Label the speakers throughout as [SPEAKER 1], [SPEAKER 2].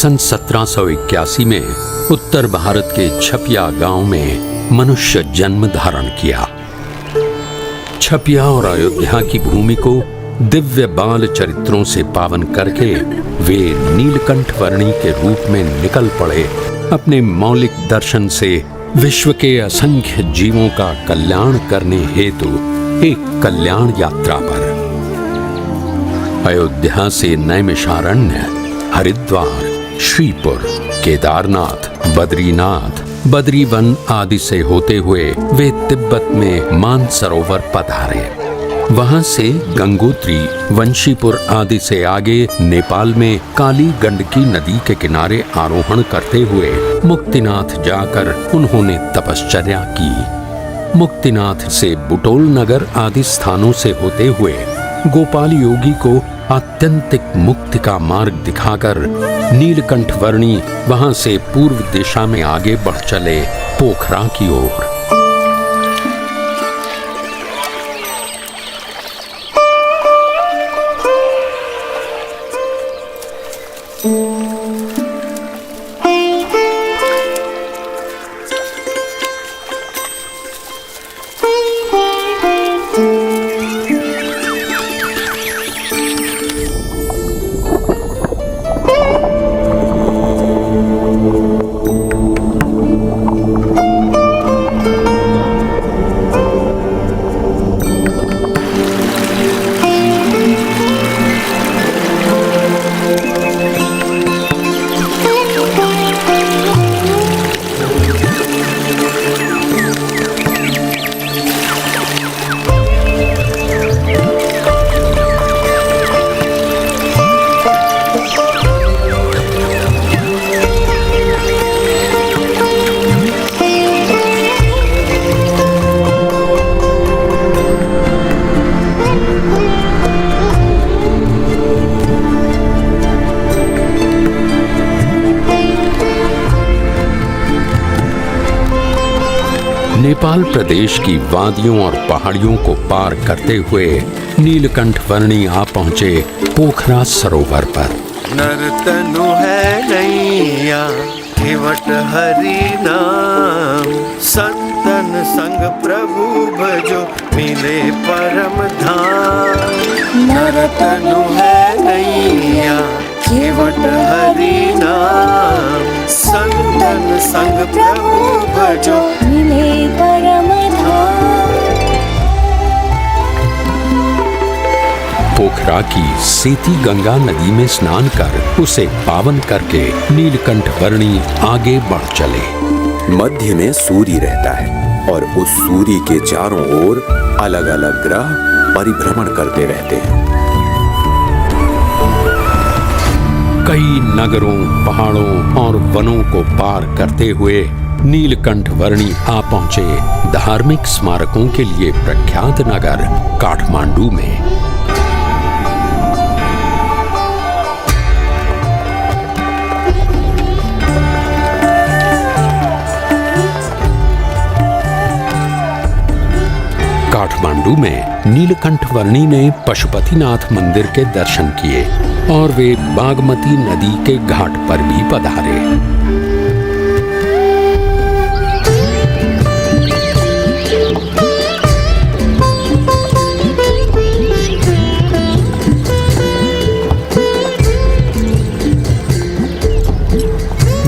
[SPEAKER 1] सन 1781 में उत्तर भारत के छपिया गांव में मनुष्य जन्म धारण किया। छपिया और अयोध्या की भूमि को दिव्य बाल चरित्रों से पावन करके वे नीलकंठ वर्णी के रूप में निकल पड़े अपने मौलिक दर्शन से विश्व के असंख्य जीवों का कल्याण करने हेतु एक कल्याण यात्रा पर। अयोध्या से नैमिषारण्य, हरिद्वार, श्रीपुर, केदारनाथ, बद्रीनाथ, बद्रीवन आदि से होते हुए वे तिब्बत में मानसरोवर पधारे। वहां से गंगोत्री, वंशीपुर आदि से आगे नेपाल में काली गंडकी नदी के किनारे आरोहण करते हुए मुक्तिनाथ जाकर उन्होंने तपश्चर्या की। मुक्तिनाथ से बुटोल नगर आदि स्थानों से होते हुए गोपाल योगी को आत्यंतिक मुक्ति का मार्ग दिखाकर नीलकंठ वर्णी वहां से पूर्व दिशा में आगे बढ़ चले पोखरा की ओर। नेपाल प्रदेश की वादियों और पहाड़ियों को पार करते हुए नीलकंठ वर्णी आ पहुंचे पोखरा सरोवर पर।
[SPEAKER 2] नर्तनु है नैया केवट हरि नाम, संतन संग प्रभु भजो मिले परम धाम। नर्तनु है नैया केवट हरि नाम, संतन संग प्रभु भजो
[SPEAKER 3] मिले परम धाम।
[SPEAKER 1] पोखरा की सेती गंगा नदी में स्नान कर उसे पावन करके नीलकंठ वर्णी आगे बढ़ चले।
[SPEAKER 4] मध्य में सूर्य रहता है और उस सूर्य के चारों ओर अलग अलग ग्रह परिभ्रमण करते रहते हैं।
[SPEAKER 1] कई नगरों, पहाड़ों और वनों को पार करते हुए नीलकंठ वर्णी आ पहुंचे धार्मिक स्मारकों के लिए प्रख्यात नगर काठमांडू में। काठमांडू में नीलकंठ वर्णी ने पशुपतिनाथ मंदिर के दर्शन किए और वे बागमती नदी के घाट पर भी पधारे।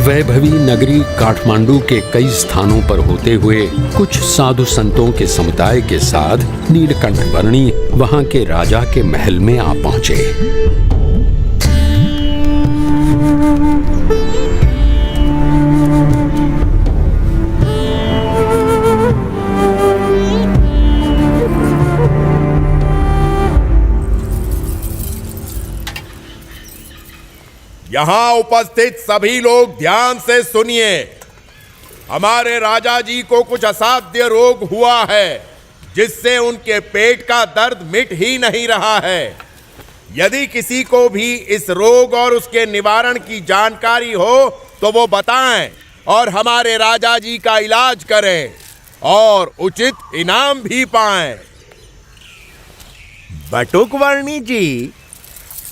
[SPEAKER 1] वैभवी नगरी काठमांडू के कई स्थानों पर होते हुए कुछ साधु संतों के समुदाय के साथ नीलकंठ वर्णी वहां के राजा के महल में आ पहुंचे।
[SPEAKER 5] यहाँ उपस्थित सभी लोग ध्यान से सुनिए। हमारे राजा जी को कुछ असाध्य रोग हुआ है जिससे उनके पेट का दर्द मिट ही नहीं रहा है। यदि किसी को भी इस रोग और उसके निवारण की जानकारी हो तो वो बताएं और हमारे राजा जी का इलाज करें और उचित इनाम भी पाएं।
[SPEAKER 6] बटुक वर्णी जी,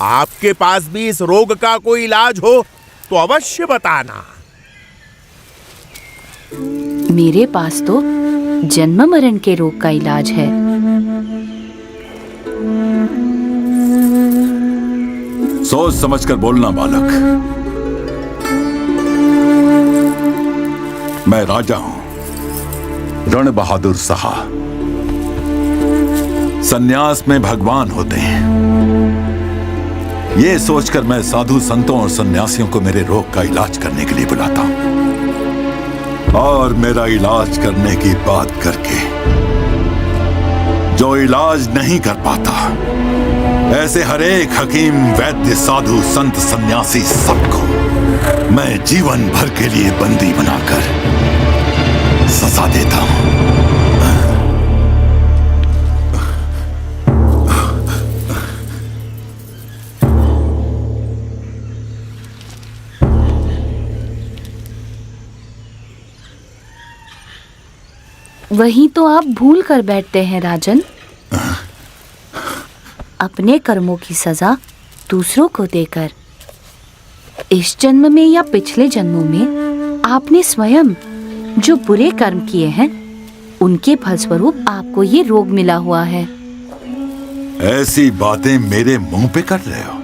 [SPEAKER 6] आपके पास भी इस रोग का कोई इलाज हो
[SPEAKER 5] तो अवश्य बताना।
[SPEAKER 6] मेरे पास तो जन्म मरण के रोग का इलाज है।
[SPEAKER 7] सोच समझकर बोलना बालक। मैं राजा हूं, रण बहादुर साहा। सन्यास में भगवान होते हैं। ये सोचकर मैं साधु संतों और सन्यासियों को मेरे रोग का इलाज करने के लिए बुलाता हूं, और मेरा इलाज करने की बात करके जो इलाज नहीं कर पाता, ऐसे हरेक हकीम, वैद्य, साधु, संत, सन्यासी सबको मैं जीवन भर के लिए बंदी बनाकर सजा देता हूं।
[SPEAKER 6] वही तो आप भूल कर बैठते हैं राजन। अपने कर्मों की सजा दूसरों को देकर इस जन्म में या पिछले जन्मों में आपने स्वयं जो बुरे कर्म किए हैं, उनके फलस्वरूप आपको ये रोग मिला हुआ है।
[SPEAKER 7] ऐसी बातें मेरे मुंह पे कर रहे हो,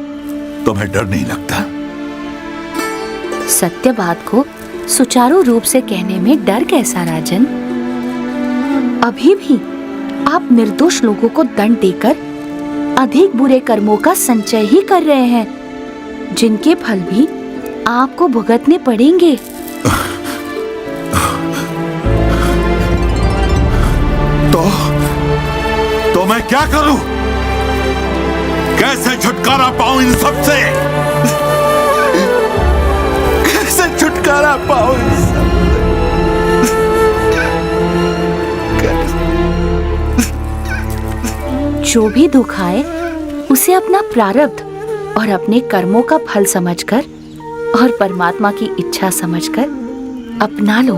[SPEAKER 7] तुम्हें डर नहीं लगता?
[SPEAKER 6] सत्य बात को सुचारू रूप से कहने में डर कैसा राजन? अभी भी आप निर्दोष लोगों को दंड देकर अधिक बुरे कर्मों का संचय ही कर रहे हैं, जिनके फल भी आपको भुगतने पड़ेंगे।
[SPEAKER 7] तो मैं क्या करूं? कैसे छुटकारा पाऊं इन सब से? कैसे छुटकारा पाऊं इन सब?
[SPEAKER 6] जो भी दुख आए उसे अपना प्रारब्ध और अपने कर्मों का फल समझकर और परमात्मा की इच्छा समझकर अपना लो।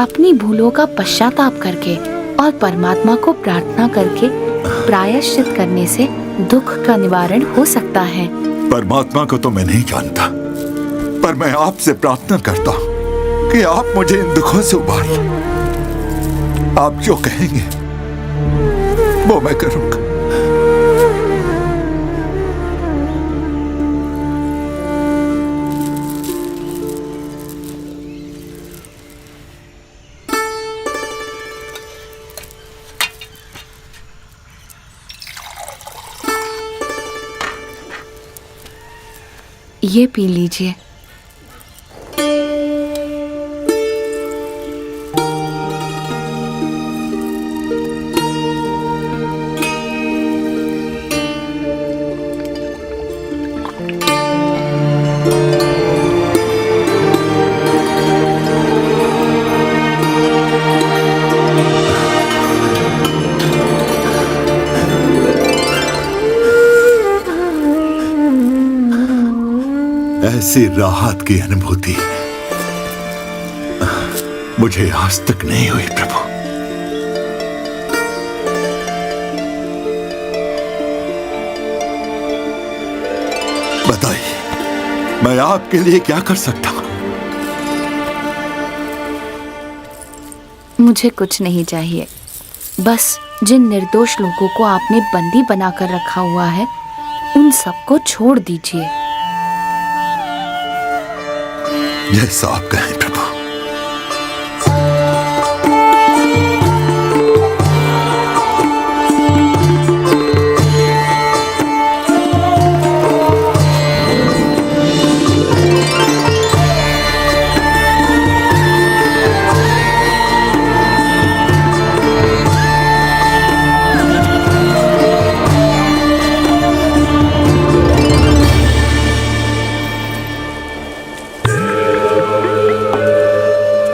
[SPEAKER 6] अपनी भूलों का पश्चाताप करके और परमात्मा को प्रार्थना करके प्रायश्चित करने से दुख का निवारण हो सकता है।
[SPEAKER 7] परमात्मा को तो मैं नहीं जानता, पर मैं आपसे प्रार्थना करता हूं कि आप मुझे इन दुखों से उबारिए। आप जो कहेंगे वो मैं करूंगा।
[SPEAKER 6] ये पी लीजिए।
[SPEAKER 7] ऐसी राहत की अनुभूति मुझे आज तक नहीं हुई प्रभु। बताइए, मैं आपके लिए क्या कर सकता हूं?
[SPEAKER 6] मुझे कुछ नहीं चाहिए, बस जिन निर्दोष लोगों को आपने बंदी बनाकर रखा हुआ है, उन सबको छोड़ दीजिए।
[SPEAKER 7] जैसा आप कहें प्रभु।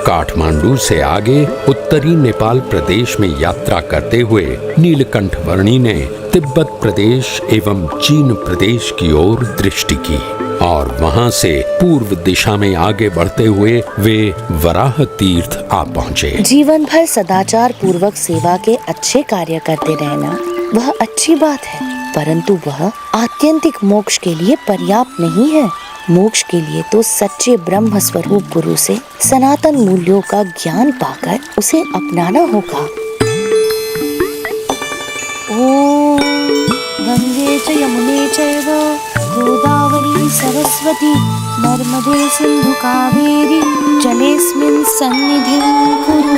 [SPEAKER 1] काठमांडू से आगे उत्तरी नेपाल प्रदेश में यात्रा करते हुए नीलकंठ वर्णी ने तिब्बत प्रदेश एवं चीन प्रदेश की ओर दृष्टि की और वहां से पूर्व दिशा में आगे बढ़ते हुए वे वराह तीर्थ आ पहुँचे।
[SPEAKER 8] जीवन भर सदाचार पूर्वक सेवा के अच्छे कार्य करते रहना वह अच्छी बात है, परंतु वह आत्यंतिक मोक्ष के लिए पर्याप्त नहीं है। मोक्ष के लिए तो सच्चे ब्रह्म स्वरूप गुरु से सनातन मूल्यों का ज्ञान पाकर उसे अपनाना होगा। ओम गंगे च यमुने चैव गोदावरी सरस्वती नर्मदे सिंधु कावेरी जलेस्मिन् सन्निधिं कुरु।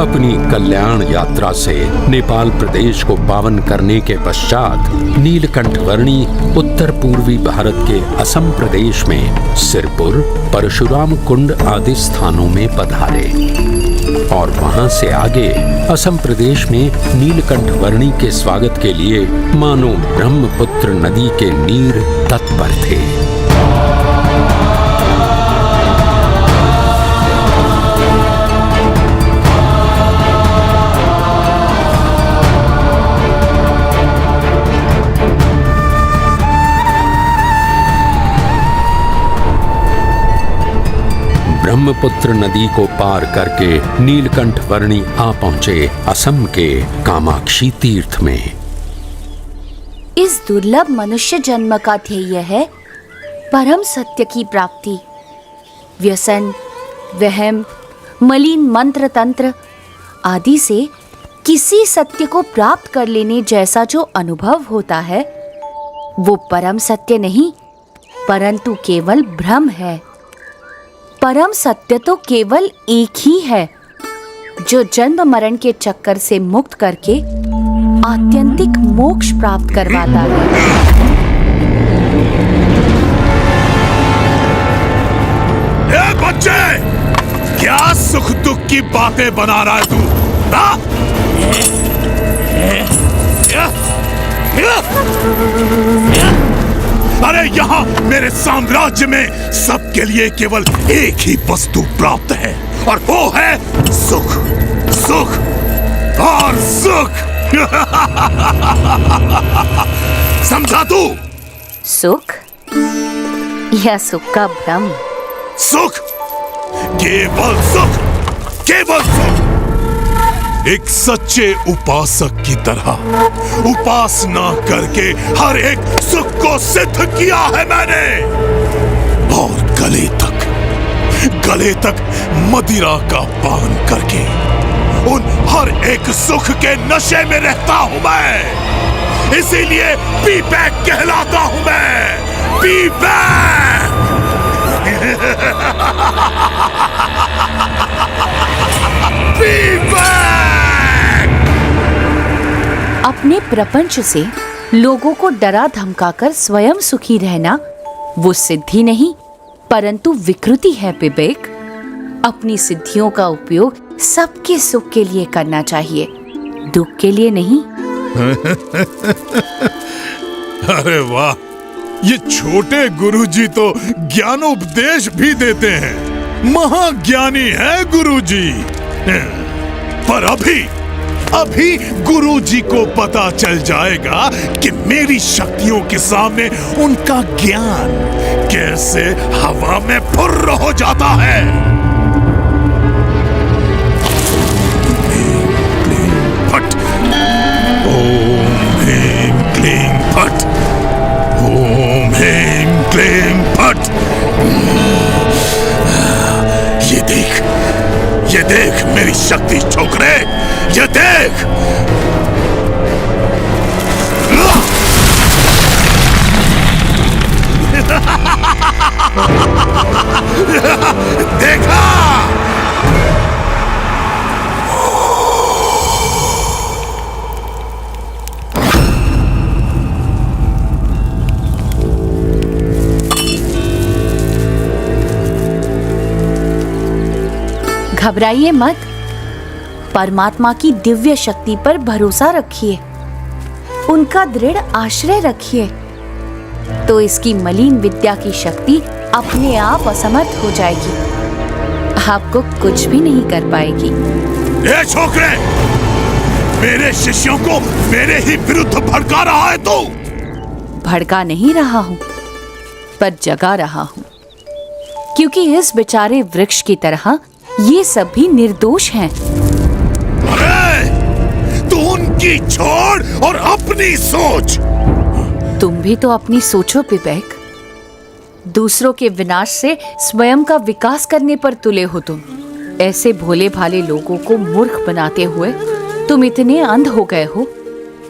[SPEAKER 1] अपनी कल्याण यात्रा से नेपाल प्रदेश को पावन करने के पश्चात नीलकंठ वर्णी उत्तर पूर्वी भारत के असम प्रदेश में सिरपुर, परशुराम कुंड आदि स्थानों में पधारे और वहां से आगे असम प्रदेश में नीलकंठ वर्णी के स्वागत के लिए मानो ब्रह्मपुत्र नदी के नीर तत्पर थे। ब्रह्मपुत्र नदी को पार करके नीलकंठ वर्णी आ पहुंचे असम के कामाक्षी तीर्थ में।
[SPEAKER 6] इस दुर्लभ मनुष्य जन्म का ध्येय है परम सत्य की प्राप्ति। व्यसन, वहम, मलिन मंत्र तंत्र आदि से किसी सत्य को प्राप्त कर लेने जैसा जो अनुभव होता है वो परम सत्य नहीं परंतु केवल भ्रम है। परम सत्य तो केवल एक ही है जो जन्म मरण के चक्कर से मुक्त करके आत्यंतिक मोक्ष प्राप्त करवाता है।
[SPEAKER 7] ए बच्चे, क्या सुख दुख की बातें बना रहा है तू? अरे यहाँ मेरे साम्राज्य में सबके लिए केवल एक ही वस्तु प्राप्त है और वो है सुख, सुख और सुख। समझा तू?
[SPEAKER 6] सुख या सुख का भ्रम?
[SPEAKER 7] सुख, केवल सुख, केवल सुख। एक सच्चे उपासक की तरह उपासना करके हर एक सुख को सिद्ध किया है मैंने और गले तक मदिरा का पान करके उन हर एक सुख के नशे में रहता हूं मैं। इसीलिए पी बैक कहलाता हूं मैं, पी बैक। P back.
[SPEAKER 6] अपने प्रपंच से लोगों को डरा धमकाकर स्वयं सुखी रहना वो सिद्धि नहीं परंतु विकृति है विवेक। अपनी सिद्धियों का उपयोग सबके सुख के लिए करना चाहिए, दुख के लिए नहीं।
[SPEAKER 7] अरे वाह, ये छोटे गुरुजी तो ज्ञानोपदेश भी देते हैं। महाज्ञानी है गुरुजी। पर अभी गुरुजी को पता चल जाएगा कि मेरी शक्तियों के सामने उनका ज्ञान कैसे हवा में फुर्र हो जाता है। फट। ओम ह्रीं क्लीं फट। ओम ह्रीं क्लीं फट। ये देख मेरी शक्ति छोकरे, ये देख। देखा?
[SPEAKER 6] घबराइए मत, परमात्मा की दिव्य शक्ति पर भरोसा रखिए, उनका दृढ़ आश्रय रखिए। तो इसकी मलिन विद्या की शक्ति अपने आप असमर्थ हो जाएगी, आपको कुछ भी नहीं कर पाएगी।
[SPEAKER 7] ये छोकरे, मेरे शिष्यों को मेरे ही विरुद्ध भड़का रहा है तू?
[SPEAKER 6] भड़का नहीं रहा हूँ, पर जगा रहा हूँ, क्योंकि इस बेचारे वृक्ष की तरह ये सब भी निर्दोष हैं।
[SPEAKER 7] अरे, तू उनकी छोड़ और अपनी सोच।
[SPEAKER 6] तुम भी तो अपनी सोचो पिबेक। दूसरों के विनाश से स्वयं का विकास करने पर तुले हो तुम। ऐसे भोले भाले लोगों को मूर्ख बनाते हुए तुम इतने अंध हो गए हो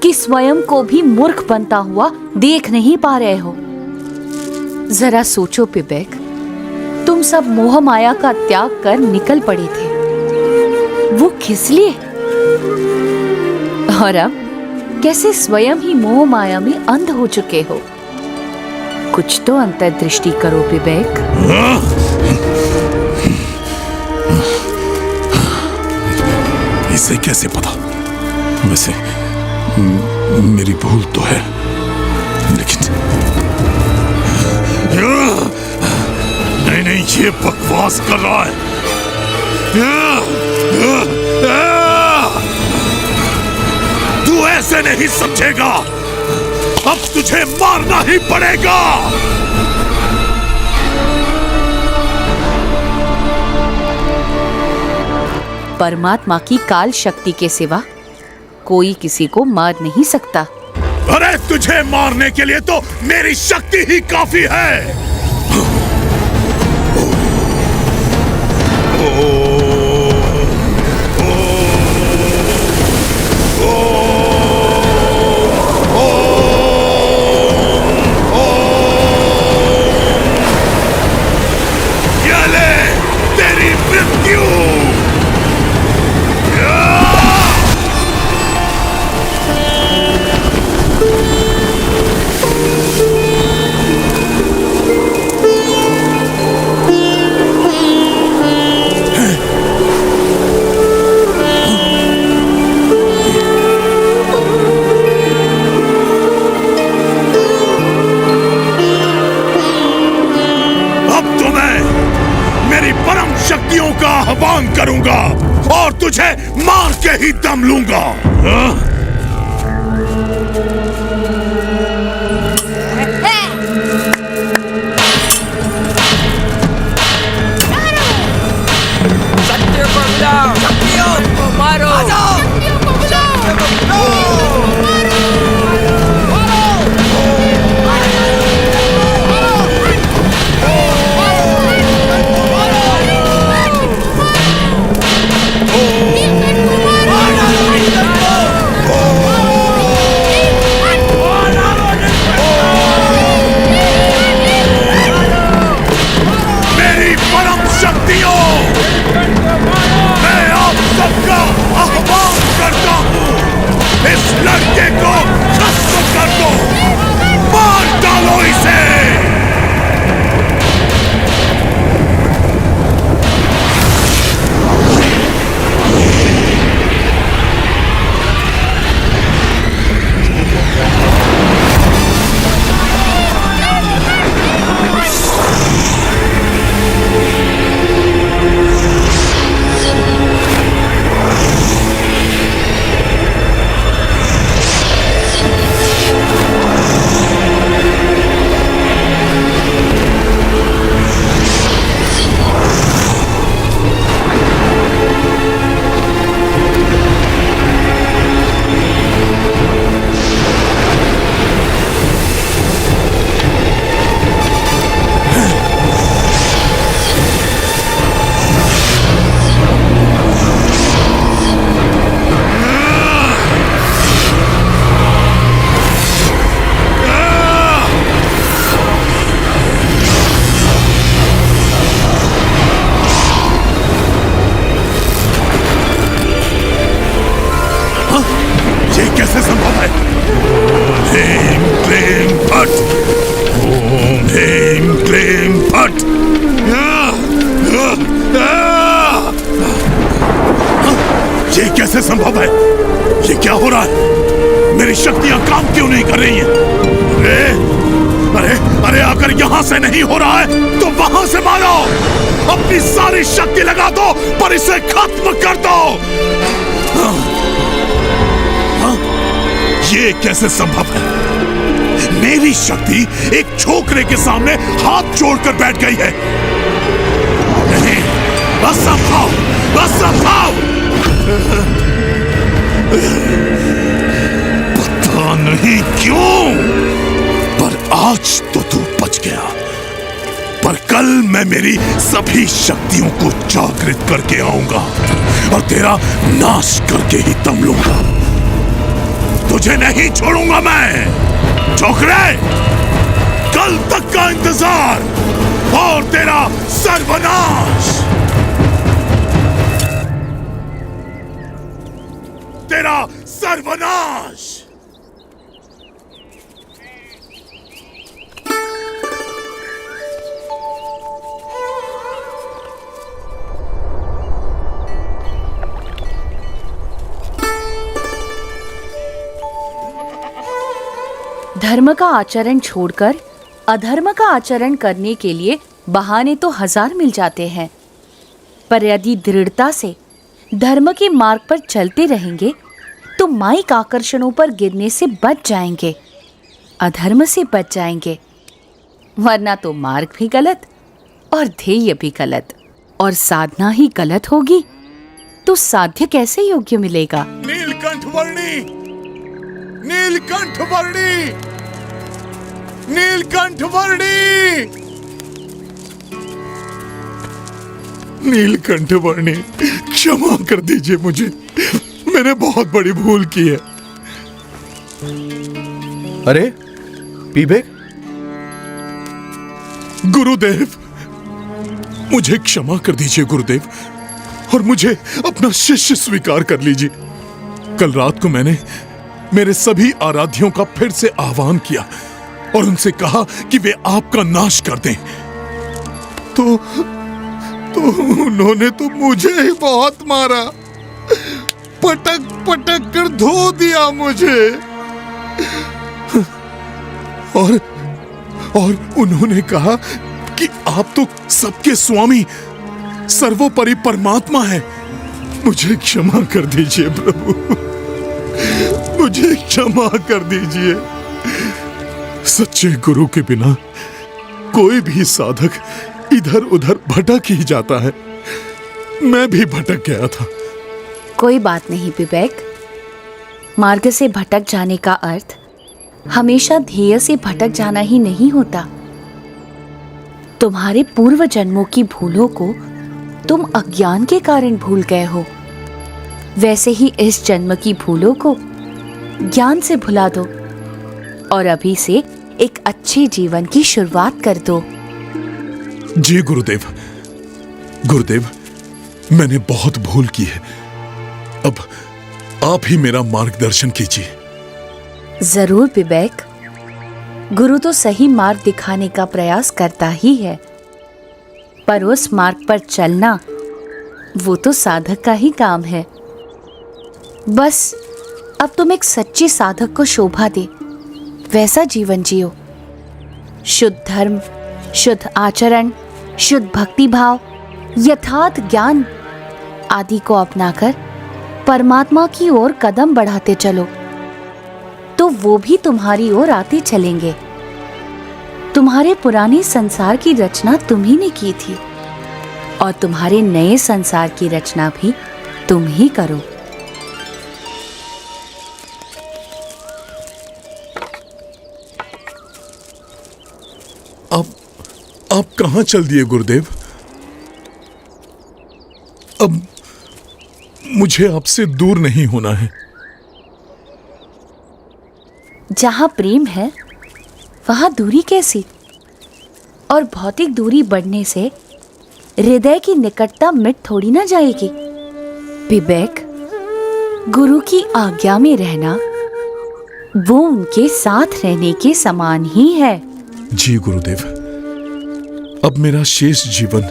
[SPEAKER 6] कि स्वयं को भी मूर्ख बनता हुआ देख नहीं पा रहे हो। जरा सोचो पिबेक, तुम सब मोह माया का त्याग कर निकल पड़े थे, वो किस लिए? और अब कैसे स्वयं ही मोह माया में अंध हो चुके हो? कुछ तो अंतर्दृष्टि करो पिबेक।
[SPEAKER 7] इसे कैसे पता? वैसे मेरी भूल तो है, लेकिन नहीं, ये बकवास कर रहा है। तू ऐसे नहीं समझेगा, अब तुझे मारना ही पड़ेगा।
[SPEAKER 6] परमात्मा की काल शक्ति के सिवा कोई किसी को मार नहीं सकता।
[SPEAKER 7] अरे, तुझे मारने के लिए तो मेरी शक्ति ही काफी है। ये ले तेरी मृत्यु। शक्तियों का आह्वान करूंगा और तुझे मार के ही दम लूंगा।
[SPEAKER 9] शक्तियों को बुलाओ, शक्तियों को मारो, शक्तियों को बुलाओ, शक्तियों को लड़के को खत्म कर दो, मार डालो इसे। कैसे संभव है? ह्रीं क्लीं फट, ओम ह्रीं क्लीं फट। ये कैसे संभव है? ये क्या हो रहा है? मेरी शक्तियां काम क्यों नहीं कर रही हैं?
[SPEAKER 7] अरे अरे अगर यहां से नहीं हो रहा है तो वहां से मारो। अपनी सारी शक्ति लगा दो पर इसे खत्म कर दो। ये कैसे संभव है? मेरी शक्ति एक छोकरे के सामने हाथ जोड़कर बैठ गई है। नहीं, असंभव, असंभव। पता नहीं क्यों पर आज तो तू बच गया, पर कल मैं मेरी सभी शक्तियों को जागृत करके आऊंगा और तेरा नाश करके ही दम लूंगा। तुझे नहीं छोड़ूंगा मैं। छोकरे, कल तक का इंतजार और तेरा सर्वनाश। तेरा सर्वनाश।
[SPEAKER 6] धर्म का आचरण छोड़कर अधर्म का आचरण करने के लिए बहाने तो 1000 मिल जाते हैं, पर यदि दृढ़ता से धर्म के मार्ग पर चलते रहेंगे तो माइक आकर्षणों पर गिरने से बच जाएंगे, अधर्म से बच जाएंगे। वरना तो मार्ग भी गलत और ध्येय भी गलत और साधना ही गलत होगी तो साध्य कैसे योग्य मिलेगा?
[SPEAKER 7] नीलकंठ वर्णी, नीलकंठ वर्णी, नीलकंठ वर्णी, नीलकंठ वर्णी, क्षमा कर दीजिए मुझे, मैंने बहुत बड़ी भूल की है।
[SPEAKER 10] अरे पीबेक,
[SPEAKER 7] गुरुदेव, मुझे क्षमा कर दीजिए गुरुदेव, और मुझे अपना शिष्य स्वीकार कर लीजिए। कल रात को मैंने मेरे सभी आराध्यों का फिर से आह्वान किया और उनसे कहा कि वे आपका नाश कर दें, तो उन्होंने तो मुझे ही बहुत मारा, पटक पटक कर धो दिया मुझे। और उन्होंने कहा कि आप तो सबके स्वामी, सर्वोपरि परमात्मा है। मुझे क्षमा कर दीजिए प्रभु, मुझे क्षमा कर दीजिए। सच्चे गुरु के बिना कोई भी साधक इधर उधर भटक ही जाता है। मैं भी भटक गया था।
[SPEAKER 6] कोई बात नहीं विवेक, मार्ग से भटक जाने का अर्थ हमेशा ध्येय से भटक जाना ही नहीं होता। तुम्हारे पूर्व जन्मों की भूलों को तुम अज्ञान के कारण भूल गए हो, वैसे ही इस जन्म की भूलों को ज्ञान से भुला दो और अभी से एक अच्छे जीवन की शुरुआत कर दो।
[SPEAKER 7] जी गुरुदेव, गुरुदेव, मैंने बहुत भूल की है। अब आप ही मेरा मार्गदर्शन कीजिए।
[SPEAKER 6] जरूर विवेक, गुरु तो सही मार्ग दिखाने का प्रयास करता ही है, पर उस मार्ग पर चलना वो तो साधक का ही काम है। बस अब तुम एक सच्चे साधक को शोभा दे वैसा जीवन जियो। शुद्ध धर्म, शुद्ध आचरण, शुद्ध भक्ति भाव, यथार्थ ज्ञान आदि को अपनाकर परमात्मा की ओर कदम बढ़ाते चलो, तो वो भी तुम्हारी ओर आते चलेंगे। तुम्हारे पुराने संसार की रचना तुम ही ने की थी और तुम्हारे नए संसार की रचना भी तुम ही करो।
[SPEAKER 7] आप कहां चल दिए गुरुदेव? अब मुझे आपसे दूर नहीं होना है।
[SPEAKER 6] जहां प्रेम है वहां दूरी कैसी? और भौतिक दूरी बढ़ने से हृदय की निकटता मिट थोड़ी ना जाएगी। विवेक, गुरु की आज्ञा में रहना वो उनके साथ रहने के समान ही है।
[SPEAKER 7] जी गुरुदेव, अब मेरा शेष जीवन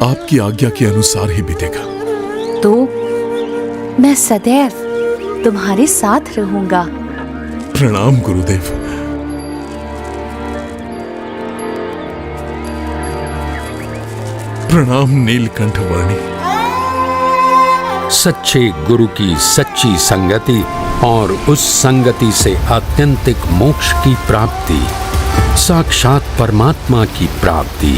[SPEAKER 7] आपकी आज्ञा के अनुसार ही बीतेगा।
[SPEAKER 6] तो मैं सदैव तुम्हारे साथ रहूंगा।
[SPEAKER 7] प्रणाम गुरुदेव। प्रणाम नीलकंठ वर्णी।
[SPEAKER 1] सच्चे गुरु की सच्ची संगति और उस संगति से आत्यंतिक मोक्ष की प्राप्ति, साक्षात परमात्मा की प्राप्ति,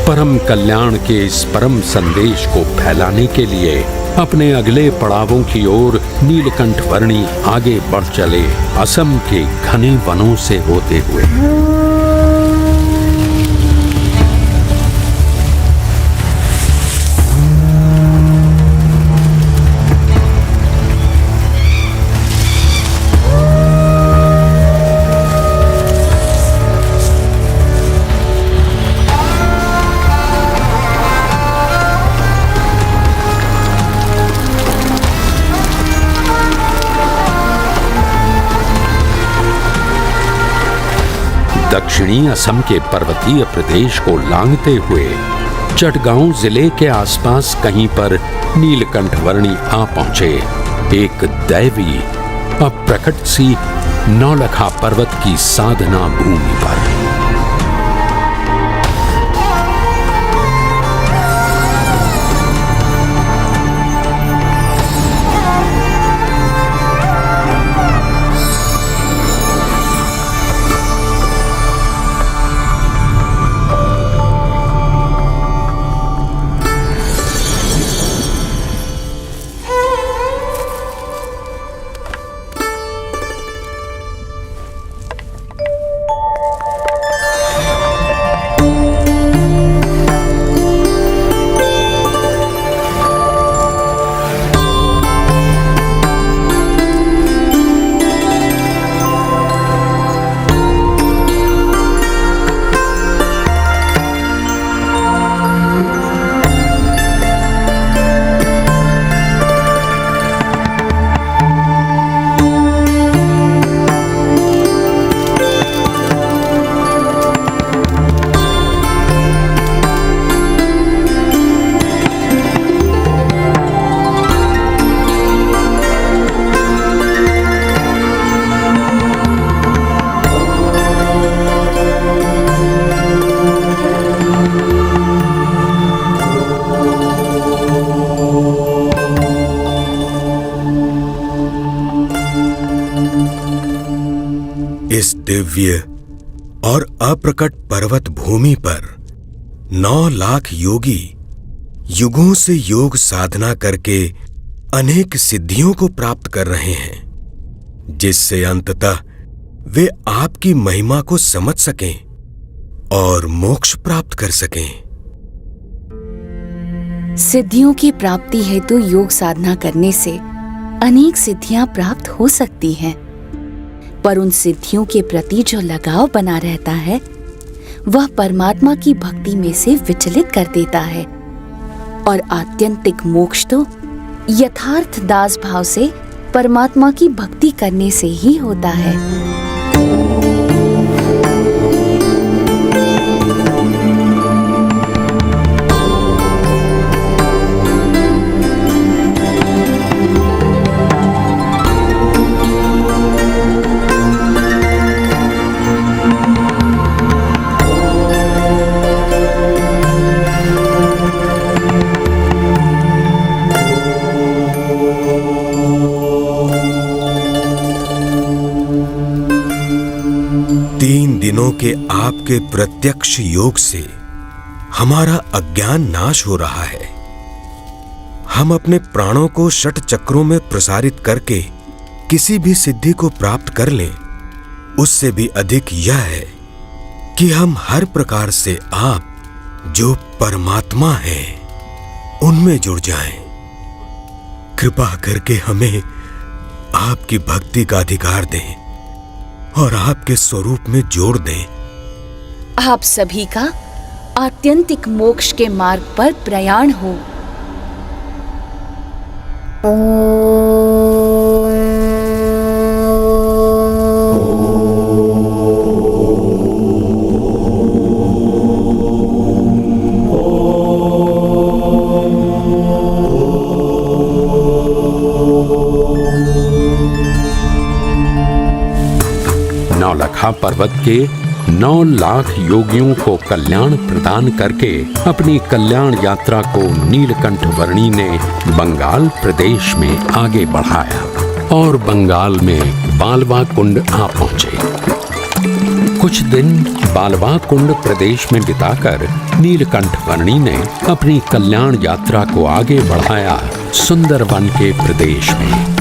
[SPEAKER 1] परम कल्याण के इस परम संदेश को फैलाने के लिए अपने अगले पड़ावों की ओर नीलकंठ वर्णी आगे बढ़ चले, असम के घने वनों से होते हुए। दक्षिणी असम के पर्वतीय प्रदेश को लांघते हुए चटगांव जिले के आसपास कहीं पर नीलकंठ वर्णी आ पहुंचे, एक दैवी अप्रकट सी नौलखा पर्वत की साधना भूमि पर।
[SPEAKER 11] इस दिव्य और अप्रकट पर्वत भूमि पर 9 लाख योगी युगों से योग साधना करके अनेक सिद्धियों को प्राप्त कर रहे हैं, जिससे अंततः वे आपकी महिमा को समझ सकें और मोक्ष प्राप्त कर सकें।
[SPEAKER 6] सिद्धियों की प्राप्ति हेतु योग साधना करने से अनेक सिद्धियां प्राप्त हो सकती हैं, पर उन सिद्धियों के प्रति जो लगाव बना रहता है वह परमात्मा की भक्ति में से विचलित कर देता है, और आत्यंतिक मोक्ष तो यथार्थ दास भाव से परमात्मा की भक्ति करने से ही होता है।
[SPEAKER 11] दिनों के आपके प्रत्यक्ष योग से हमारा अज्ञान नाश हो रहा है। हम अपने प्राणों को षट चक्रों में प्रसारित करके किसी भी सिद्धि को प्राप्त कर लें, उससे भी अधिक यह है कि हम हर प्रकार से आप जो परमात्मा हैं उनमें जुड़ जाएं। कृपा करके हमें आपकी भक्ति का अधिकार दें और आपके स्वरूप में जोड़ दें।
[SPEAKER 6] आप सभी का आत्यंतिक मोक्ष के मार्ग पर प्रयाण हो।
[SPEAKER 1] नौलखा पर्वत के 9 लाख योगियों को कल्याण प्रदान करके अपनी कल्याण यात्रा को नीलकंठ वर्णी ने बंगाल प्रदेश में आगे बढ़ाया और बंगाल में बालवा कुंड आ पहुंचे। कुछ दिन बालवा कुंड प्रदेश में बिताकर नीलकंठ वर्णी ने अपनी कल्याण यात्रा को आगे बढ़ाया सुंदरवन के प्रदेश में।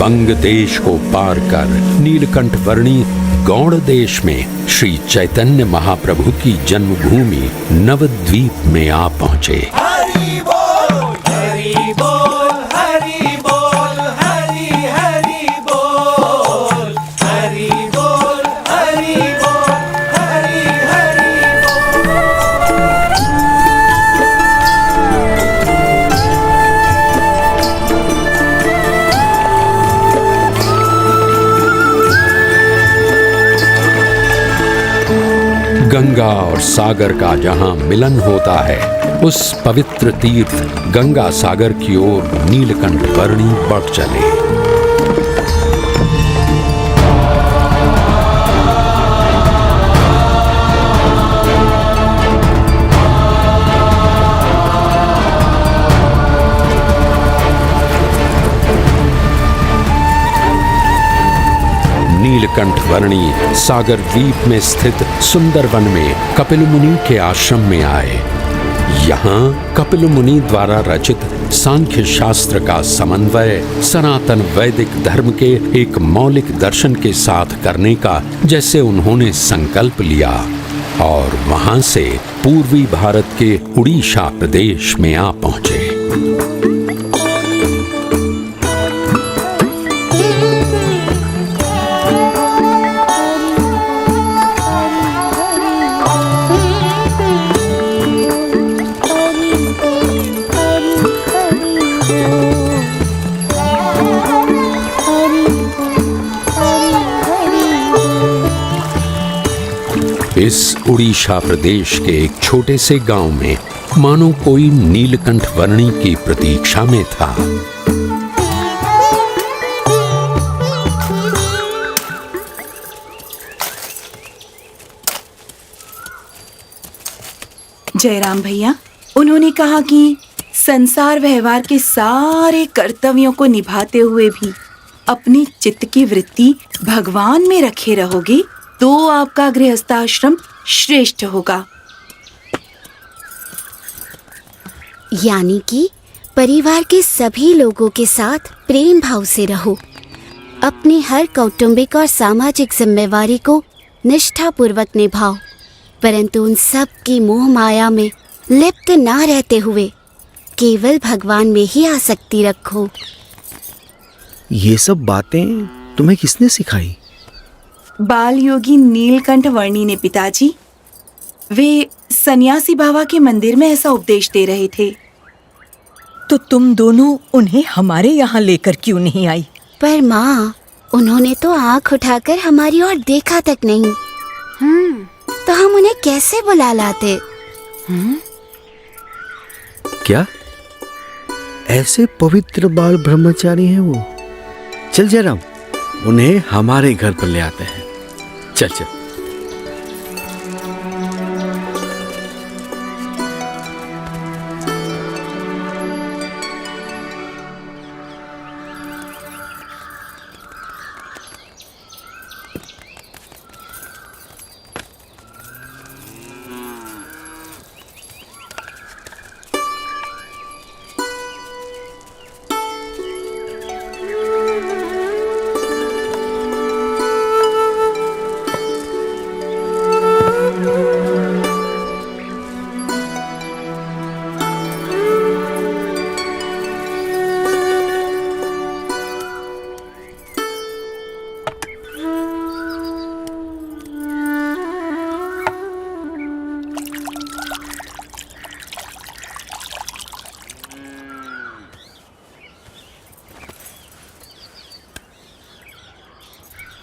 [SPEAKER 1] बंग देश को पार कर नीलकंठ वर्णी गौड़ देश में श्री चैतन्य महाप्रभु की जन्मभूमि नवद्वीप में आ पहुंचे।
[SPEAKER 2] हरि बोल हरि बोल हरि बोल हरि हरि बोल हरि बोल हरि बोल हरि हरि
[SPEAKER 1] गंगा और सागर का जहां मिलन होता है, उस पवित्र तीर्थ गंगा सागर की ओर नीलकंठ वर्णी बढ़ चले। नीलकंठ वर्णी सागर द्वीप में स्थित सुंदरवन में कपिल मुनि के आश्रम में आए। यहाँ कपिल मुनि द्वारा रचित सांख्य शास्त्र का समन्वय सनातन वैदिक धर्म के एक मौलिक दर्शन के साथ करने का जैसे उन्होंने संकल्प लिया और वहां से पूर्वी भारत के उड़ीसा प्रदेश में आ पहुंचे। इस उड़ीसा प्रदेश के एक छोटे से गांव में मानो कोई नीलकंठ वर्णी की प्रतीक्षा में था।
[SPEAKER 6] जयराम भैया, उन्होंने कहा कि संसार व्यवहार के सारे कर्तव्यों को निभाते हुए भी अपनी चित्त की वृत्ति भगवान में रखे रहोगे तो आपका गृहस्थाश्रम श्रेष्ठ होगा।
[SPEAKER 12] यानी कि परिवार के सभी लोगों के साथ प्रेम भाव से रहो, अपनी हर कौटुंबिक और सामाजिक जिम्मेवारी को निष्ठापूर्वक निभाओ, परंतु उन सब की मोह माया में लिप्त ना रहते हुए केवल भगवान में ही आसक्ति रखो।
[SPEAKER 10] ये सब बातें तुम्हें किसने सिखाई?
[SPEAKER 6] बाल योगी नीलकंठ वर्णी ने पिताजी। वे सन्यासी बाबा के मंदिर में ऐसा उपदेश दे रहे थे।
[SPEAKER 13] तो तुम दोनों उन्हें हमारे यहाँ लेकर क्यों नहीं आई?
[SPEAKER 12] पर माँ, उन्होंने तो आँख उठाकर हमारी ओर देखा तक नहीं। तो हम उन्हें कैसे बुला लाते?
[SPEAKER 10] क्या ऐसे पवित्र बाल ब्रह्मचारी हैं वो? चल जयराम, उन्हें हमारे घर पर ले आते हैं। चल चल।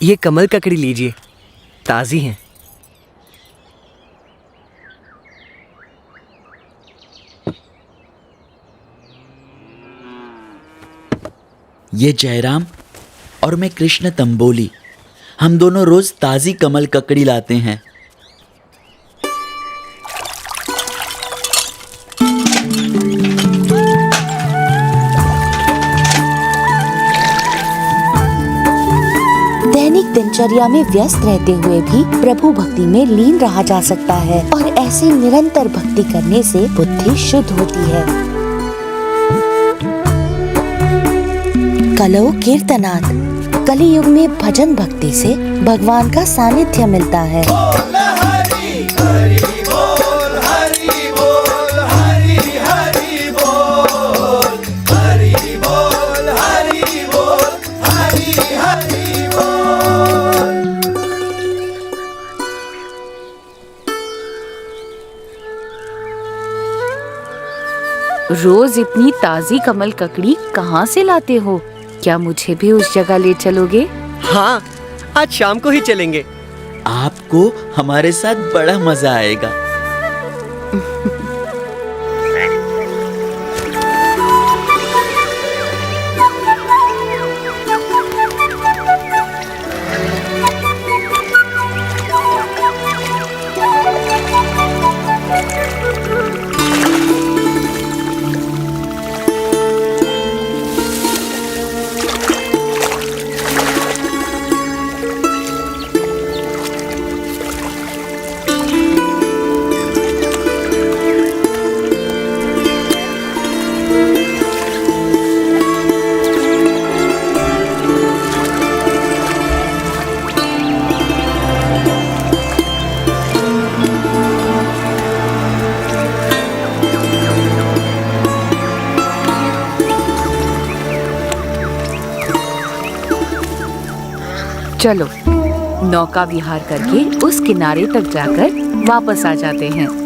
[SPEAKER 14] ये कमल ककड़ी लीजिए, ताज़ी हैं।
[SPEAKER 15] ये जयराम और मैं कृष्ण तंबोली, हम दोनों रोज ताज़ी कमल ककड़ी लाते हैं।
[SPEAKER 8] दैनिक दिनचर्या में व्यस्त रहते हुए भी प्रभु भक्ति में लीन रहा जा सकता है और ऐसे निरंतर भक्ति करने से बुद्धि शुद्ध होती है। कलौ कीर्तनात्, कलियुग में भजन भक्ति से भगवान का सानिध्य मिलता है।
[SPEAKER 6] रोज इतनी ताजी कमल ककड़ी कहाँ से लाते हो? क्या मुझे भी उस जगह ले चलोगे?
[SPEAKER 14] हाँ, आज शाम को ही चलेंगे।
[SPEAKER 15] आपको हमारे साथ बड़ा मजा आएगा।
[SPEAKER 6] चलो नौका विहार करके उस किनारे तक जाकर वापस आ जाते हैं।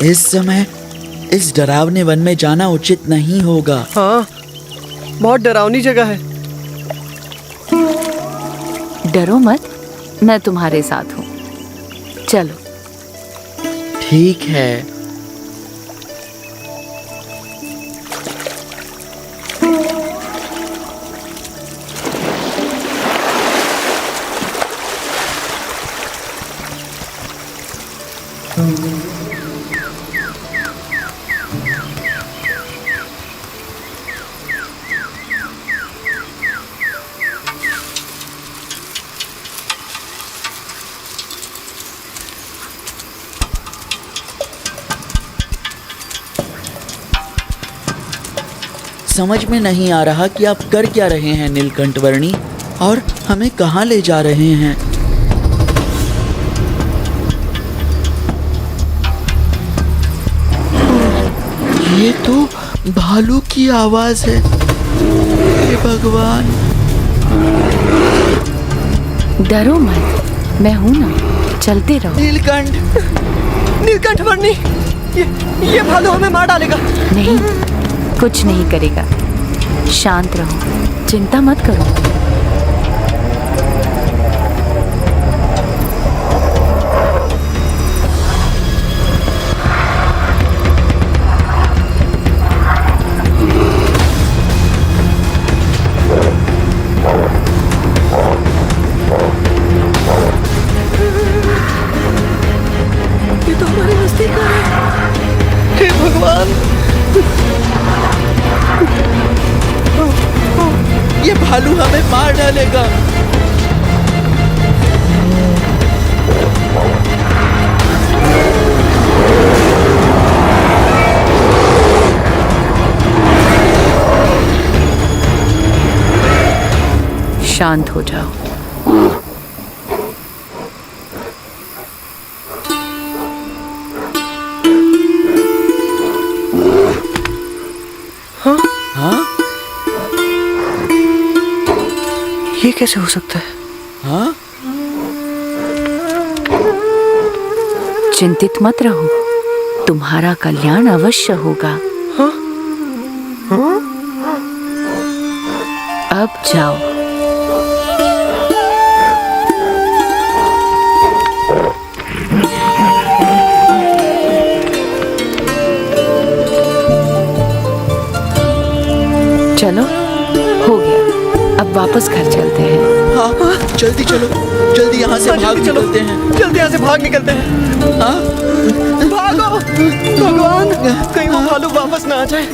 [SPEAKER 15] इस समय इस डरावने वन में जाना उचित नहीं होगा।
[SPEAKER 14] हाँ, बहुत डरावनी जगह है।
[SPEAKER 6] डरो मत, मैं तुम्हारे साथ हूँ। चलो।
[SPEAKER 15] ठीक है। समझ में नहीं आ रहा कि आप कर क्या रहे हैं नीलकंठवर्णी, और हमें कहाँ ले जा रहे हैं। ये तो भालू की आवाज है। हे भगवान।
[SPEAKER 6] डरो मत, मैं हूं ना, चलते रहो।
[SPEAKER 14] नीलकंठवर्णी, ये भालू हमें मार डालेगा।
[SPEAKER 6] नहीं, कुछ नहीं करेगा। शांत रहो, चिंता मत करो।
[SPEAKER 14] ये तो हमारे रास्ते का है। हे भगवान,
[SPEAKER 15] ये भालू हमें मार डालेगा।
[SPEAKER 6] शांत हो जाओ।
[SPEAKER 14] हाँ? ये कैसे हो सकता है?
[SPEAKER 15] हाँ?
[SPEAKER 6] चिंतित मत रहो, तुम्हारा कल्याण अवश्य होगा।
[SPEAKER 14] हाँ? हाँ?
[SPEAKER 6] अब जाओ। चलो, हो गया। अब वापस घर चलते हैं।
[SPEAKER 15] हाँ, जल्दी चलो, जल्दी यहाँ से भाग निकलते हैं।
[SPEAKER 14] जल्दी यहाँ से भाग निकलते हैं।
[SPEAKER 15] हाँ?
[SPEAKER 14] भागो! भगवान, कहीं वो भालू वापस ना आ जाए।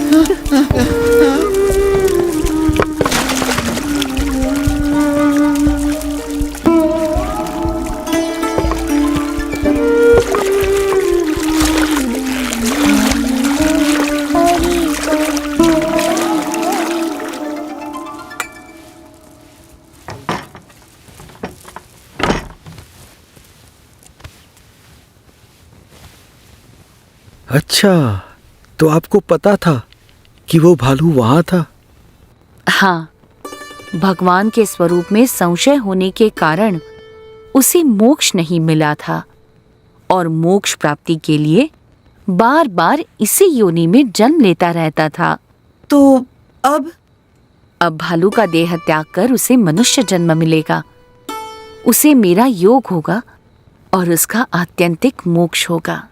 [SPEAKER 10] अच्छा, तो आपको पता था कि वो भालू वहां था?
[SPEAKER 6] हाँ, भगवान के स्वरूप में संशय होने के कारण उसे मोक्ष नहीं मिला था और मोक्ष प्राप्ति के लिए बार बार इसी योनि में जन्म लेता रहता था।
[SPEAKER 13] तो अब
[SPEAKER 6] भालू का देह त्याग कर उसे मनुष्य जन्म मिलेगा। उसे मेरा योग होगा और उसका आत्यंतिक मोक्ष होगा।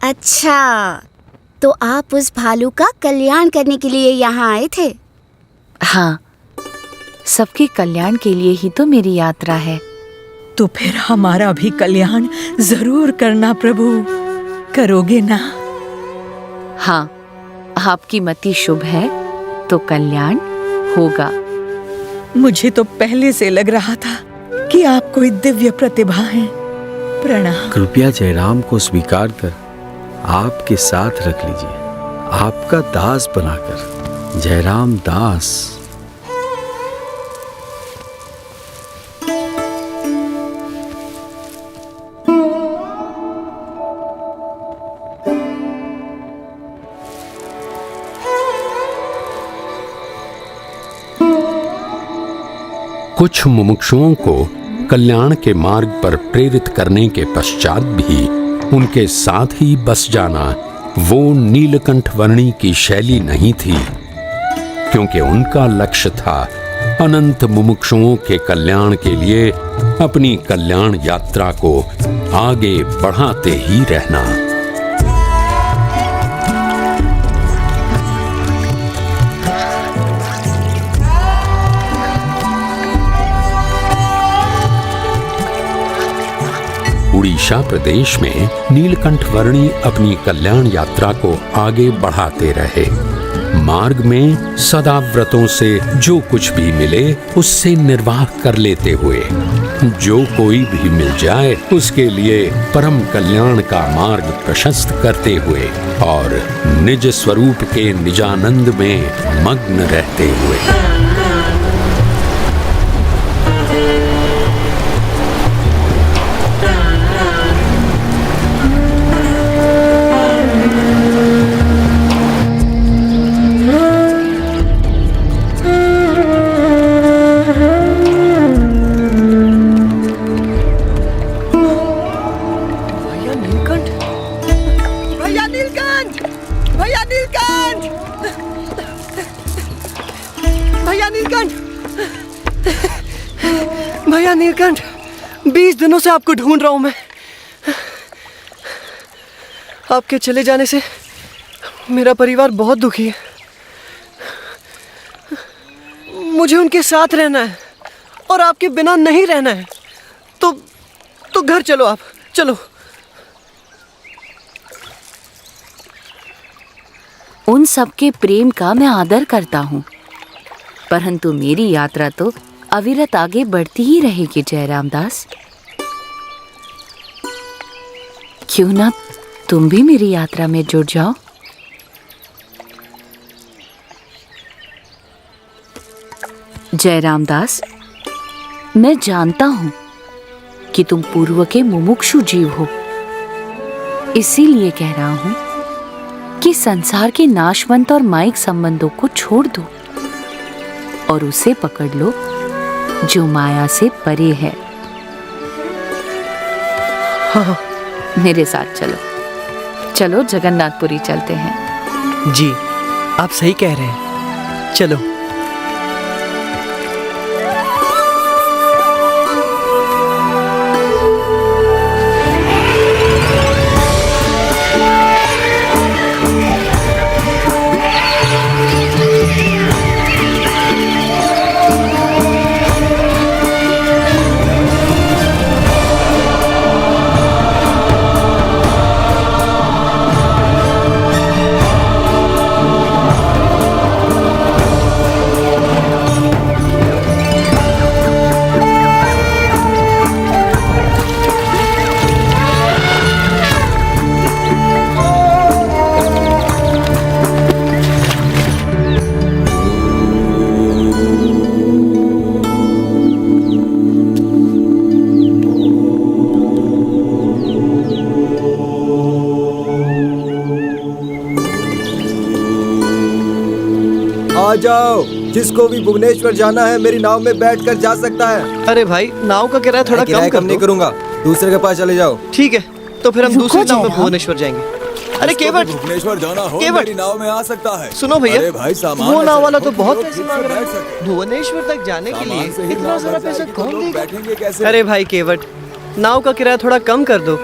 [SPEAKER 12] अच्छा, तो आप उस भालू का कल्याण करने के लिए यहाँ आए थे?
[SPEAKER 6] हाँ, सबके कल्याण के लिए ही तो मेरी यात्रा है।
[SPEAKER 13] तो फिर हमारा भी कल्याण जरूर करना प्रभु, करोगे ना?
[SPEAKER 6] हाँ, आपकी मति शुभ है तो कल्याण होगा।
[SPEAKER 13] मुझे तो पहले से लग रहा था कि आप कोई दिव्य प्रतिभा हैं। प्रणाम।
[SPEAKER 10] कृपया जयराम को स्वीकार कर आपके साथ रख लीजिए, आपका दास बनाकर। जयराम दास।
[SPEAKER 1] कुछ मुमुक्षुओं को कल्याण के मार्ग पर प्रेरित करने के पश्चात भी उनके साथ ही बस जाना वो नीलकंठवर्णी की शैली नहीं थी, क्योंकि उनका लक्ष्य था अनंत मुमुक्षुओं के कल्याण के लिए अपनी कल्याण यात्रा को आगे बढ़ाते ही रहना। उड़ीसा प्रदेश में नीलकंठवर्णी अपनी कल्याण यात्रा को आगे बढ़ाते रहे। मार्ग में सदा व्रतों से जो कुछ भी मिले उससे निर्वाह कर लेते हुए जो कोई भी मिल जाए उसके लिए परम कल्याण का मार्ग प्रशस्त करते हुए और निज स्वरूप के निजानंद में मग्न रहते हुए।
[SPEAKER 14] भैया नीलकंठ, 20 दिनों से आपको ढूंढ रहा हूं मैं। आपके चले जाने से मेरा परिवार बहुत दुखी है। मुझे उनके साथ रहना है और आपके बिना नहीं रहना है। तो घर चलो, आप चलो।
[SPEAKER 6] उन सबके प्रेम का मैं आदर करता हूँ, परंतु मेरी यात्रा तो अविरत आगे बढ़ती ही रहेगी जयराम दास। क्यों ना तुम भी मेरी यात्रा में जुड़ जाओ। जयराम दास, मैं जानता हूं कि तुम पूर्व के मुमुक्षु जीव हो, इसीलिए कह रहा हूं कि संसार के नाशवंत और माइक संबंधों को छोड़ दो और उसे पकड़ लो जो माया से परे है।
[SPEAKER 14] हाँ।
[SPEAKER 6] मेरे साथ चलो, चलो जगन्नाथपुरी चलते हैं।
[SPEAKER 14] जी, आप सही कह रहे हैं, चलो।
[SPEAKER 16] आ जाओ, जिसको भी भुवनेश्वर जाना है मेरी नाव में बैठकर जा सकता है।
[SPEAKER 14] अरे भाई, नाव का किराया थोड़ा कम कर दो।
[SPEAKER 16] नहीं करूंगा, दूसरे के पास चले जाओ।
[SPEAKER 14] ठीक है, तो फिर हम दूसरी नाव में भुवनेश्वर जाएंगे। अरे केवट,
[SPEAKER 16] भुवनेश्वर जाना हो मेरी नाव में आ सकता है।
[SPEAKER 14] सुनो भैया,
[SPEAKER 16] अरे भाई, सामान
[SPEAKER 14] वो नाव वाला तो बहुत पैसे मांग रहा है। भुवनेश्वर तक जाने के लिए इतना सारा पैसा कौन देगा? अरे भाई केवट, नाव का किराया थोड़ा कम कर दो।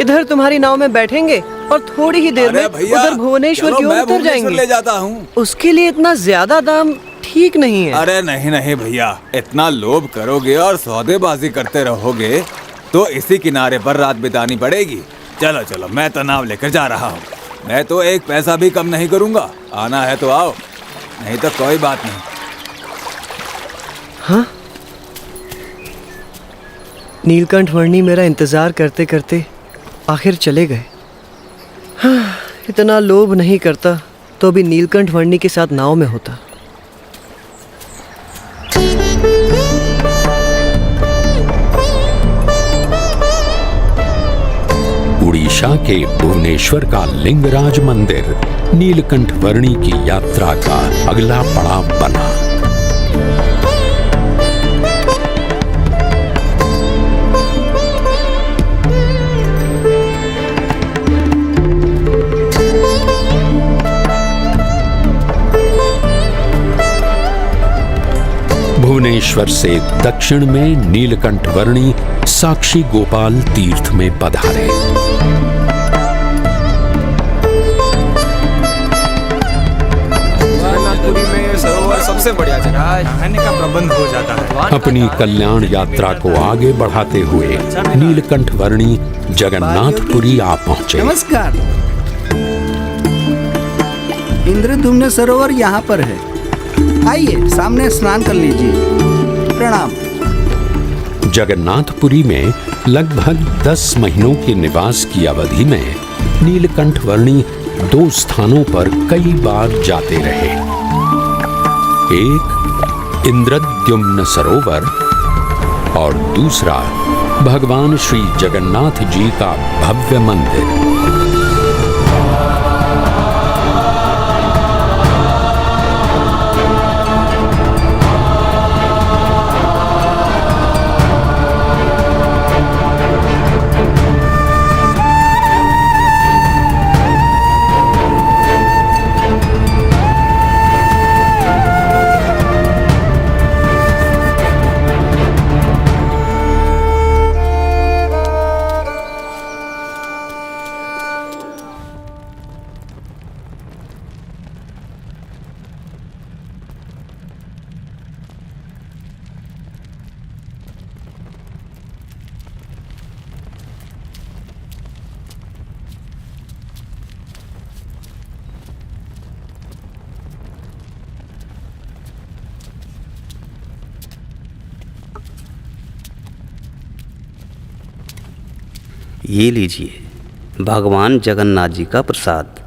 [SPEAKER 14] इधर तुम्हारी नाव में बैठेंगे और थोड़ी ही देर में उधर भुवनेश्वर की ओर उतर जाएंगे।
[SPEAKER 16] ले जाता हूँ।
[SPEAKER 14] उसके लिए इतना ज्यादा दाम ठीक नहीं है।
[SPEAKER 16] अरे नहीं नहीं भैया, इतना लोभ करोगे और सौदेबाजी करते रहोगे तो इसी किनारे पर रात बितानी पड़ेगी। चलो चलो, मैं तो नाव लेकर जा रहा हूँ। मैं तो एक पैसा भी कम नहीं करूँगा। आना है तो आओ, नहीं तो कोई बात नहीं।
[SPEAKER 14] हाँ, नीलकंठ वर्णी मेरा इंतजार करते करते आखिर चले गए। हाँ, इतना लोभ नहीं करता तो भी नीलकंठ वर्णी के साथ नाव में होता।
[SPEAKER 1] उड़ीसा के भुवनेश्वर का लिंगराज मंदिर नीलकंठ वर्णी की यात्रा का अगला पड़ाव बना। भुवनेश्वर से दक्षिण में नीलकंठ वर्णी साक्षी गोपाल तीर्थ में पधारे।
[SPEAKER 16] जगन्नाथपुरी में सरोवर सबसे बढ़िया जगह है, रहने का प्रबंध हो जाता है।
[SPEAKER 1] अपनी कल्याण यात्रा को आगे बढ़ाते हुए नीलकंठ वर्णी जगन्नाथपुरी आ पहुंचे।
[SPEAKER 17] नमस्कार। इंद्रधुम्न सरोवर यहाँ पर है, आइए सामने स्नान कर लीजिए। प्रणाम।
[SPEAKER 1] जगन्नाथपुरी में लगभग 10 महीनों के निवास की अवधि में नीलकंठ वर्णी 2 स्थानों पर कई बार जाते रहे। एक इंद्रद्युम्न सरोवर और दूसरा भगवान श्री जगन्नाथ जी का भव्य मंदिर।
[SPEAKER 18] ये लीजिए भगवान जगन्नाथ जी का प्रसाद।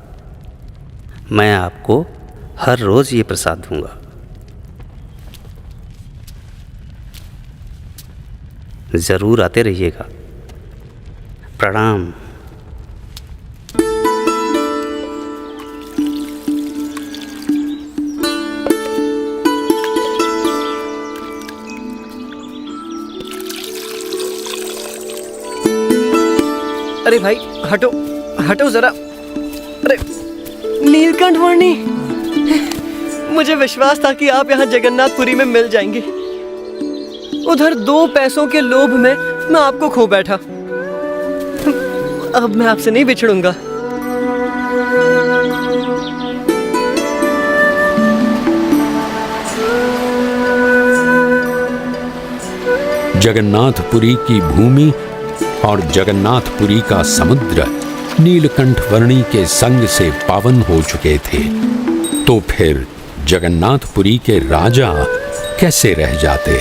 [SPEAKER 18] मैं आपको हर रोज़ ये प्रसाद दूंगा। ज़रूर आते रहिएगा। प्रणाम।
[SPEAKER 14] अरे भाई हटो हटो जरा। अरे नीलकंठ वर्णी, मुझे विश्वास था कि आप यहाँ जगन्नाथपुरी में मिल जाएंगे। उधर 2 पैसों के लोभ में मैं आपको खो बैठा। अब मैं आपसे नहीं बिछड़ूंगा।
[SPEAKER 1] जगन्नाथपुरी की भूमि और जगन्नाथपुरी का समुद्र नीलकंठ वर्णी के संग से पावन हो चुके थे, तो फिर जगन्नाथपुरी के राजा कैसे रह जाते।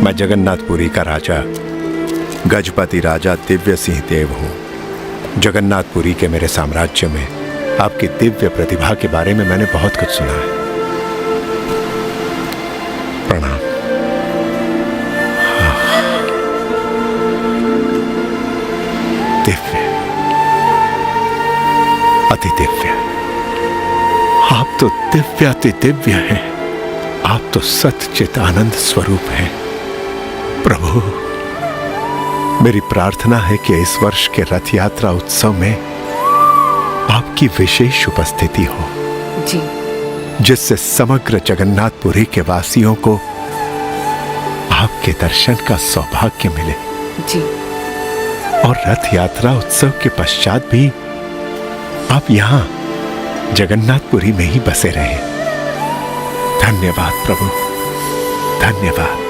[SPEAKER 19] मैं जगन्नाथपुरी का राजा गजपति राजा दिव्य सिंह देव हूँ। जगन्नाथपुरी के मेरे साम्राज्य में आपकी दिव्य प्रतिभा के बारे में मैंने बहुत कुछ सुना है। प्रणाम। दिव्य, अति दिव्य। आप तो दिव्य अति दिव्य हैं। आप तो सच्चित आनंद स्वरूप हैं। प्रभु, मेरी प्रार्थना है कि इस वर्ष के रथ यात्रा उत्सव में आपकी विशेष उपस्थिति हो
[SPEAKER 13] जी,
[SPEAKER 19] जिससे समग्र जगन्नाथपुरी के वासियों को आपके दर्शन का सौभाग्य मिले
[SPEAKER 13] जी।
[SPEAKER 19] और रथ यात्रा उत्सव के पश्चात भी आप यहाँ जगन्नाथपुरी में ही बसे रहें। धन्यवाद प्रभु, धन्यवाद।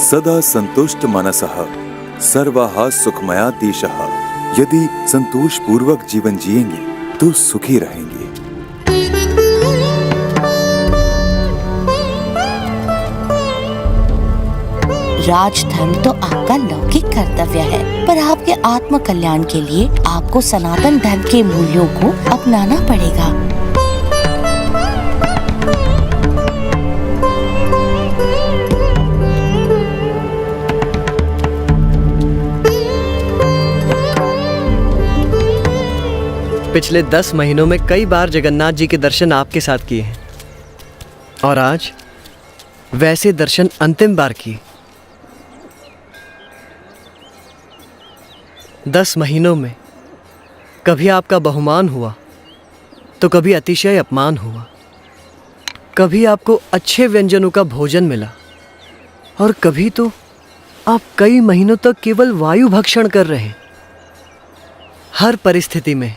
[SPEAKER 4] सदा संतुष्ट मनसः सर्वाः सुखमया दिशः। यदि संतोष पूर्वक जीवन जिएंगे तो सुखी रहेंगे।
[SPEAKER 8] राजधर्म तो आपका लौकिक कर्तव्य है, पर आपके आत्म कल्याण के लिए आपको सनातन धर्म के मूल्यों को अपनाना पड़ेगा।
[SPEAKER 14] पिछले 10 महीनों में कई बार जगन्नाथ जी के दर्शन आपके साथ किए हैं और आज वैसे दर्शन अंतिम बार किए। 10 महीनों में कभी आपका बहुमान हुआ तो कभी अतिशय अपमान हुआ, कभी आपको अच्छे व्यंजनों का भोजन मिला और कभी तो आप कई महीनों तक केवल वायु भक्षण कर रहे। हर परिस्थिति में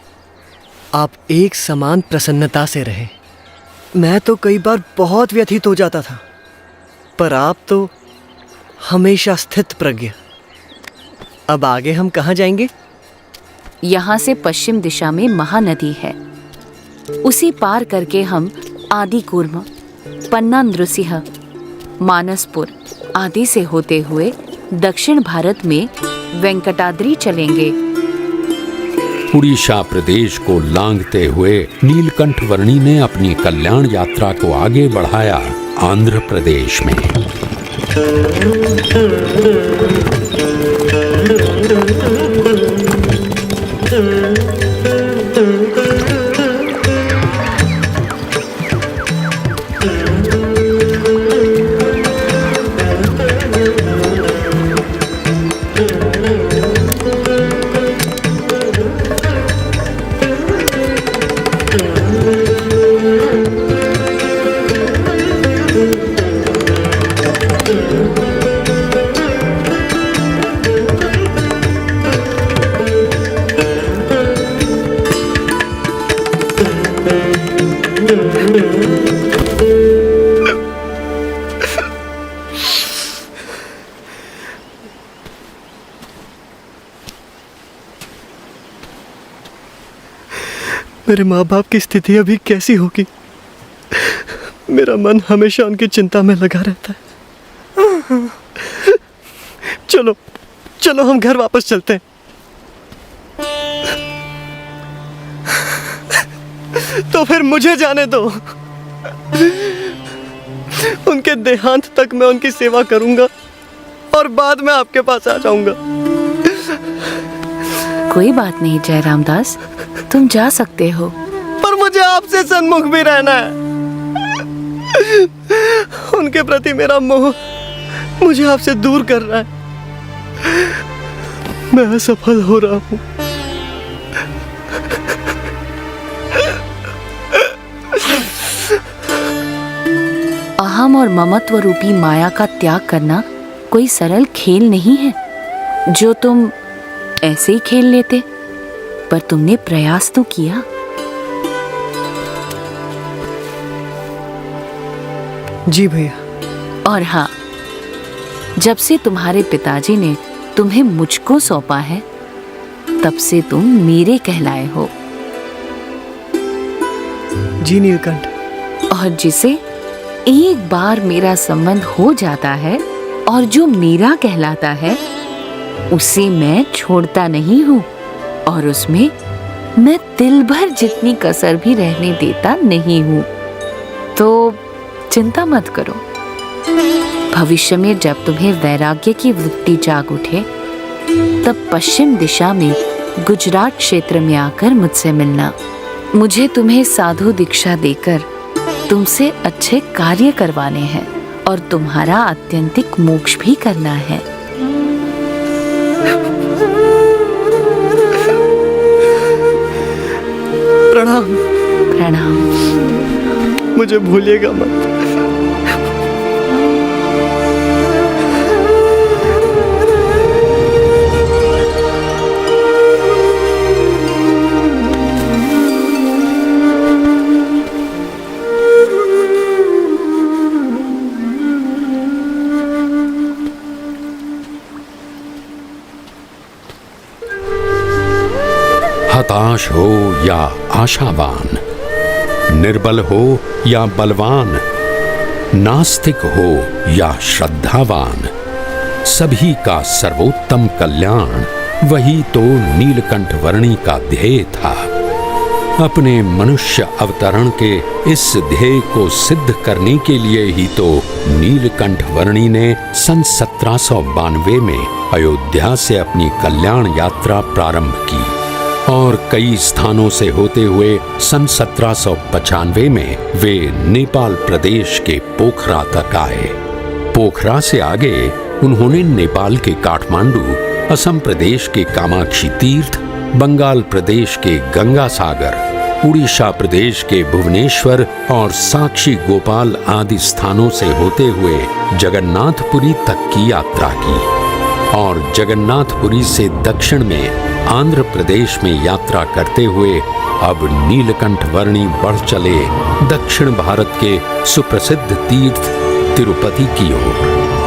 [SPEAKER 14] आप एक समान प्रसन्नता से रहे। मैं तो कई बार बहुत व्यथित हो जाता था, पर आप तो हमेशा स्थित प्रज्ञ। अब आगे हम कहाँ जाएंगे?
[SPEAKER 6] यहाँ से पश्चिम दिशा में महानदी है, उसी पार करके हम आदिकूर्म, पन्ना नृसिंह, मानसपुर आदि से होते हुए दक्षिण भारत में वेंकटाद्रि चलेंगे।
[SPEAKER 1] उड़ीसा प्रदेश को लांघते हुए नीलकंठ वर्णी ने अपनी कल्याण यात्रा को आगे बढ़ाया आंध्र प्रदेश में।
[SPEAKER 14] मेरे माँ बाप की स्थिति अभी कैसी होगी? मेरा मन हमेशा उनकी चिंता में लगा रहता है। चलो चलो हम घर वापस चलते हैं। तो फिर मुझे जाने दो। उनके देहांत तक मैं उनकी सेवा करूंगा और बाद में आपके पास आ जाऊंगा।
[SPEAKER 6] कोई बात नहीं जयराम दास, तुम जा सकते हो।
[SPEAKER 14] पर मुझे आपसे सन्मुख भी रहना है। उनके प्रति मेरा मोह मुझे आपसे दूर कर रहा है। मैं असफल हो रहा हूं।
[SPEAKER 6] अहम और ममत्व रूपी माया का त्याग करना कोई सरल खेल नहीं है जो तुम ऐसे ही खेल लेते, पर तुमने प्रयास तो किया।
[SPEAKER 14] जी भैया।
[SPEAKER 6] और हाँ, जब से तुम्हारे पिताजी ने तुम्हें मुझको सौंपा है, तब से तुम मेरे कहलाए हो।
[SPEAKER 14] जी नीलकंठ।
[SPEAKER 6] और जिसे एक बार मेरा संबंध हो जाता है और जो मेरा कहलाता है, उसे मैं छोड़ता नहीं हूँ और उसमें मैं तिल भर जितनी कसर भी रहने देता नहीं हूँ। तो चिंता मत करो। भविष्य में जब तुम्हें वैराग्य की वृत्ति जाग उठे, तब पश्चिम दिशा में गुजरात क्षेत्र में आकर मुझसे मिलना। मुझे तुम्हें साधु दीक्षा देकर तुमसे अच्छे कार्य करवाने हैं और तुम्हारा आत्यंतिक मोक्ष भी करना है।
[SPEAKER 14] प्रणाम।
[SPEAKER 6] प्रणाम।
[SPEAKER 14] मुझे भूलिएगा मत।
[SPEAKER 1] हताश हो या आशावान, निर्बल हो या बलवान, नास्तिक हो या श्रद्धावान, सभी का सर्वोत्तम कल्याण वही तो नीलकंठ वर्णी का ध्येय था। अपने मनुष्य अवतरण के इस ध्येय को सिद्ध करने के लिए ही तो नीलकंठ वर्णी ने सन 1792 में अयोध्या से अपनी कल्याण यात्रा प्रारंभ की और कई स्थानों से होते हुए सन 1795 में वे नेपाल प्रदेश के पोखरा तक आए। पोखरा से आगे उन्होंने नेपाल के काठमांडू, असम प्रदेश के कामाक्षी तीर्थ, बंगाल प्रदेश के गंगा सागर, उड़ीसा प्रदेश के भुवनेश्वर और साक्षी गोपाल आदि स्थानों से होते हुए जगन्नाथपुरी तक की यात्रा की और जगन्नाथपुरी से दक्षिण में आंध्र प्रदेश में यात्रा करते हुए अब नीलकंठ वर्णी बढ़ चले दक्षिण भारत के सुप्रसिद्ध तीर्थ तिरुपति की ओर।